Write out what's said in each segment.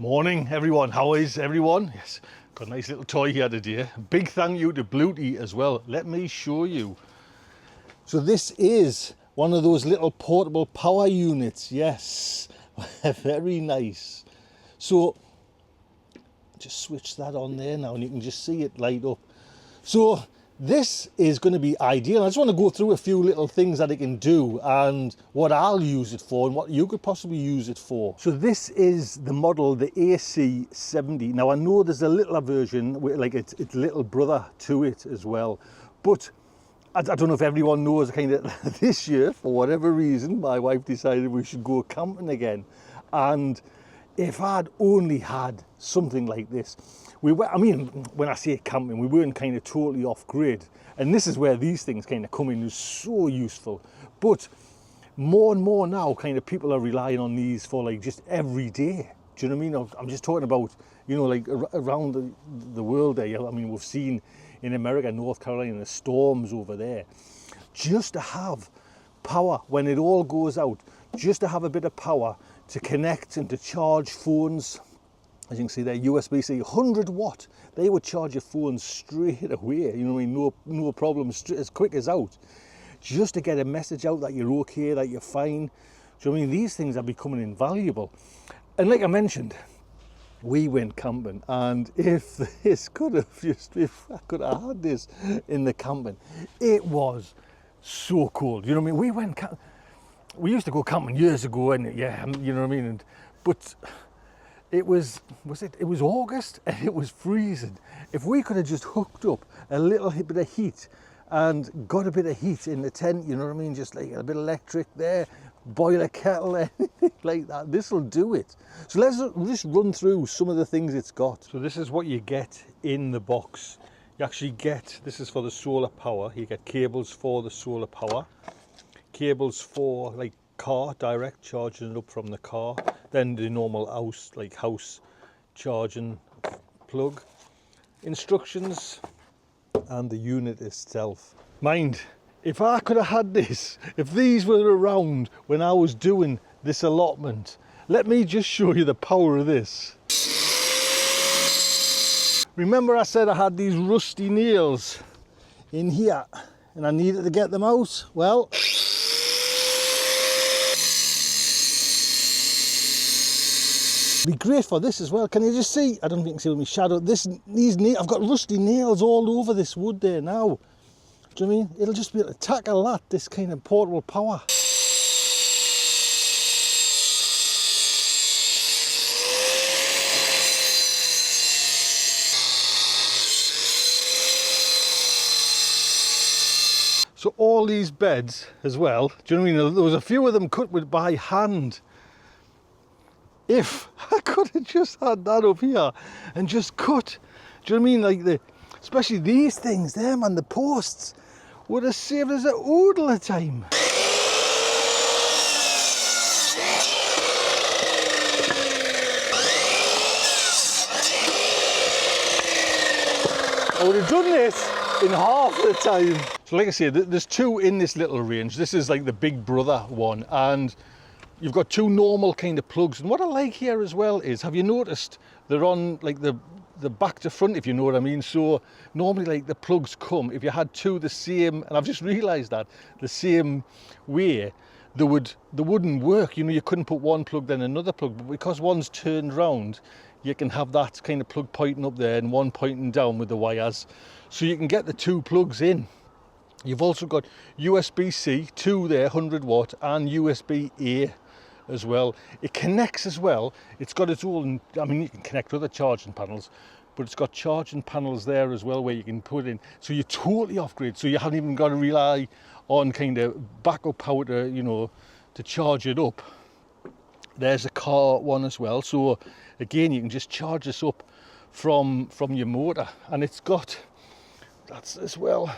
Morning everyone, how is everyone? Yes, got a nice little toy here today. Big thank you to Bluetti as well. Let me show you. So this is one of those little portable power units. Yes, very nice. So just switch that on there now and you can just see it light up. So this is going to be ideal. I just want to go through a few little things that it can do and what I'll use it for and what you could possibly use it for. So this is the model, the AC70. Now I know there's a little version, like its little brother to it as well. But I don't know if everyone knows, kind of this year, for whatever reason, my wife decided we should go camping again. And if I'd only had something like this, I mean, when I say camping, we weren't kind of totally off grid. And this is where these things kind of come in, is so useful. But more and more now, kind of people are relying on these for like just every day. Do you know what I mean? I'm just talking about, you know, like around the world there. I mean, we've seen in America, North Carolina, the storms over there. Just to have power when it all goes out, just to have a bit of power to connect and to charge phones. As you can see there, USB-C, 100 watt. They would charge your phone straight away. You know what I mean? No problem, as quick as out. Just to get a message out that you're okay, that you're fine. Do you know what I mean? These things are becoming invaluable. And like I mentioned, we went camping, and if I could have had this in the camping, it was so cool. You know what I mean? We used to go camping years ago, and yeah, you know what I mean. But it was August and it was freezing. If we could have just hooked up a little bit of heat and got a bit of heat in the tent, you know what I mean, just like a bit of electric there, boil a kettle, anything like that, this will do it. So let's just run through some of the things it's got. So this is what you get in the box. You actually get, this is for the solar power, you get cables for the solar power, cables for like car, direct charging it up from the car, then the normal house charging plug, instructions, and the unit itself. Mind, if I could have had this, if these were around when I was doing this allotment, let me just show you the power of this. Remember I said I had these rusty nails in here and I needed to get them out? Well, be great for this as well. Can you just see? I don't think you can see with my shadow. I've got rusty nails all over this wood there now. Do you know what I mean? It'll just be able to tackle that, this kind of portable power. So all these beds as well, do you know what I mean? There was a few of them cut by hand. If I could have just had that up here and just cut, do you know what I mean? Like especially these things there, man, the posts would have saved us a oodle of time. I would have done this in half the time. So like I said, there's two in this little range. This is like the big brother one, and you've got two normal kind of plugs. And what I like here as well is, have you noticed they're on like the back to front, if you know what I mean? So normally like the plugs come, if you had two the same, and I've just realized that, the same way, they wouldn't work. You know, you couldn't put one plug then another plug, but because one's turned round, you can have that kind of plug pointing up there and one pointing down with the wires. So you can get the two plugs in. You've also got USB-C, two there, 100 watt, and USB-A as well. It connects as well. It's got its own, I mean, you can connect other charging panels, but it's got charging panels there as well where you can put in. So you're totally off grid. So you haven't even got to rely on kind of backup power to, you know, to charge it up. There's a car one as well. So again, you can just charge this up from your motor, and it's got, that's as well,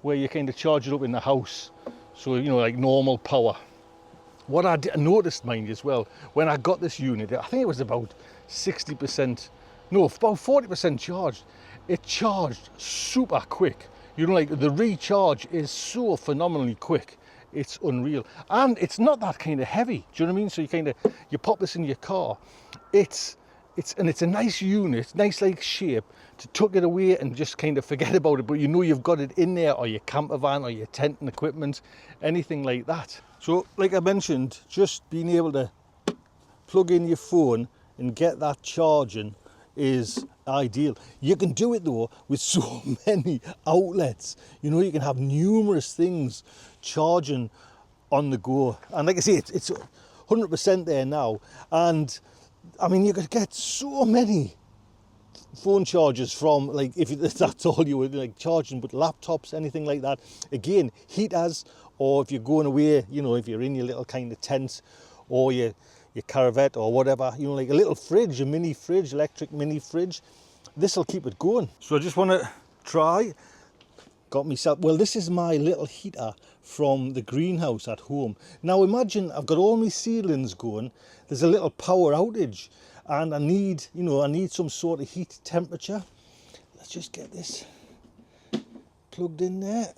where you kind of charge it up in the house. So, you know, like normal power. What I noticed, mind you, as well, when I got this unit, I think it was about 60%, no, about 40% charged. It charged super quick. You know, like the recharge is so phenomenally quick. It's unreal. And it's not that kind of heavy. Do you know what I mean? So you pop this in your car. It's it's a nice unit, nice like shape to tuck it away and just kind of forget about it, but you know you've got it in there, or your camper van or your tent and equipment, anything like that. So like I mentioned, just being able to plug in your phone and get that charging is ideal. You can do it though with so many outlets. You know, you can have numerous things charging on the go, and like I say, it's 100% there now. And I mean, you could get so many phone chargers from, like, if that's all you were like charging, but laptops, anything like that. Again, heaters, or if you're going away, you know, if you're in your little kind of tent or your caravan or whatever, you know, like a little fridge, a mini fridge, electric mini fridge, this will keep it going. So I just want to try. Got myself, well, this is my little heater from the greenhouse at home. Now imagine I've got all my seedlings going, there's a little power outage, and I need, you know, I need some sort of heat temperature. Let's just get this plugged in there.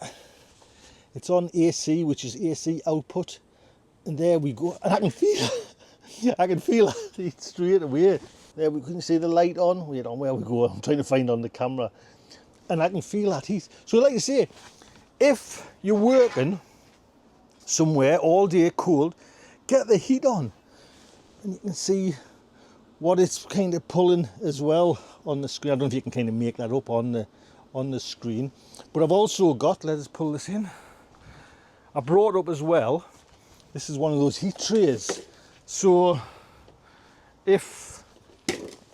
It's on AC, which is AC output, and there we go. And I can feel I can feel it straight away. There we can see the light on. Wait on, where we go? I'm trying to find on the camera. And I can feel that heat. So like I say, if you're working somewhere all day cold, get the heat on. And you can see what it's kind of pulling as well on the screen. I don't know if you can kind of make that up on the screen. But I've also got, let us pull this in. I brought up as well, this is one of those heat trays. So if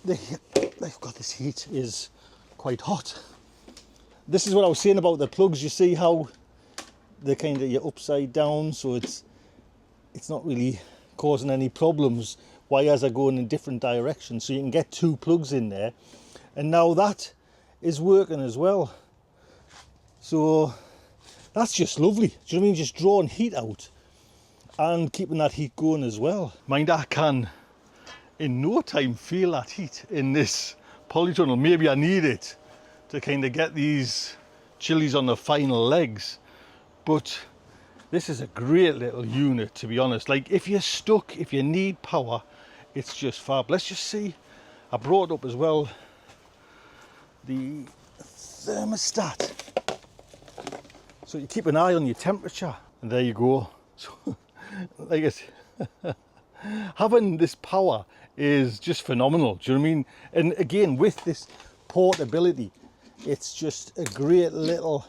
I've got this heat is quite hot. This is what I was saying about the plugs. You see how they're kind of, you're upside down, so it's not really causing any problems. Wires are going in different directions, so you can get two plugs in there. And now that is working as well. So that's just lovely. Do you know what I mean? Just drawing heat out and keeping that heat going as well. Mind, I can in no time feel that heat in this polytunnel. Maybe I need it to kind of get these chilies on the final legs, but this is a great little unit, to be honest. Like, if you're stuck, if you need power, it's just fab. Let's just see, I brought up as well the thermostat, so you keep an eye on your temperature, and there you go. So like I said, having this power is just phenomenal. Do you know what I mean? And again, with this portability, it's just a great little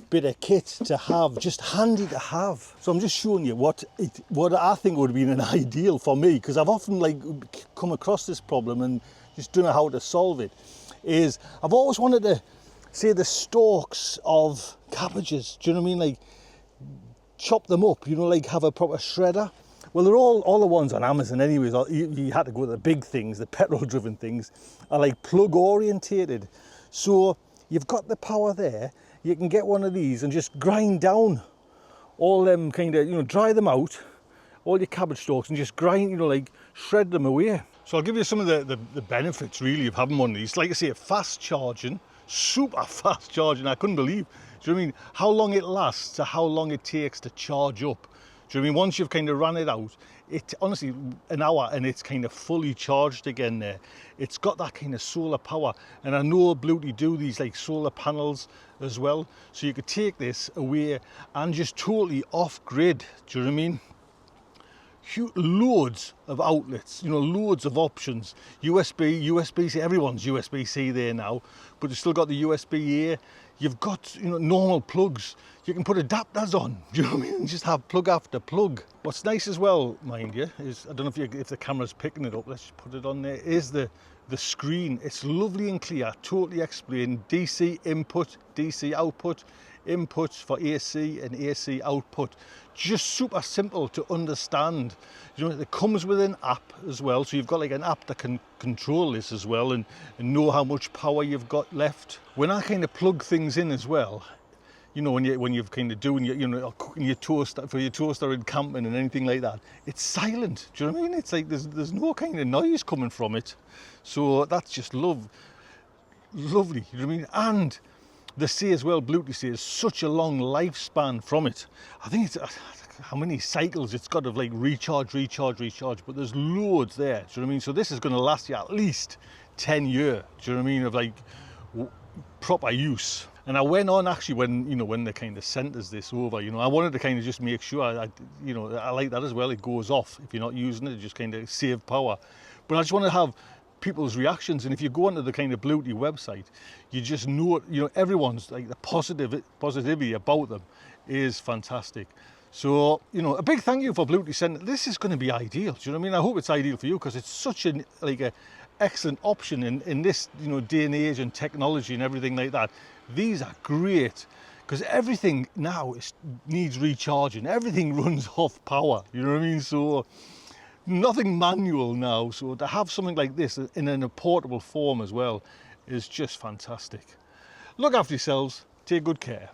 bit of kit to have, just handy to have. So I'm just showing you what I think would have been an ideal for me, because I've often like come across this problem and just don't know how to solve it. Is I've always wanted to say the stalks of cabbages, do you know what I mean? Like chop them up, you know, like have a proper shredder. Well, they're all the ones on Amazon anyways. You had to go to the big things, the petrol driven things are like plug orientated. So you've got the power there. You can get one of these and just grind down all them kind of, you know, dry them out, all your cabbage stalks, and just grind, you know, like shred them away. So I'll give you some of the benefits really of having one of these. Like I say, fast charging, super fast charging. I couldn't believe, do you know what I mean, how long it lasts to how long it takes to charge up. Do you know what I mean? Once you've kind of run it out, it honestly, an hour and it's kind of fully charged again there. It's got that kind of solar power, and I know Bluetti do these like solar panels as well, so you could take this away and just totally off grid. Do you know what I mean? Loads of outlets, you know, loads of options. USB-C, everyone's USB-C there now, but you've still got the USB-A. You've got, you know, normal plugs. You can put adapters on, do you know what I mean? Just have plug after plug. What's nice as well, mind you, is, I don't know if the camera's picking it up, let's just put it on there, is the screen. It's lovely and clear, totally explained. DC input, DC output, inputs for AC and AC output. Just super simple to understand. You know, it comes with an app as well, so you've got like an app that can control this as well and know how much power you've got left. When I kind of plug things in as well, you know, when you're kind of doing your, you know, cooking your toaster for your toaster in camping and anything like that, it's silent. Do you know what I mean? It's like there's no kind of noise coming from it. So that's just lovely. You know what I mean? And They say as well, Bluetti says, such a long lifespan from it. I think it's how many cycles it's got of like recharge, but there's loads there. Do you know what I mean? So this is going to last you at least 10 years. Do you know what I mean? Of like proper use. And I went on actually when, you know, when they kind of sent us this over, you know, I wanted to kind of just make sure, you know, I like that as well. It goes off if you're not using it, just kind of save power. But I just want to have people's reactions. And if you go onto the kind of Bluetti website, you just know, you know, everyone's like the positivity about them is fantastic. So, you know, a big thank you for Bluetti sending. This is going to be ideal. Do you know what I mean? I hope it's ideal for you because it's such an excellent option in this, you know, day and age and technology and everything like that. These are great because everything now needs recharging. Everything runs off power. You know what I mean? So nothing manual now. So to have something like this in a portable form as well is just fantastic. Look after yourselves. Take good care.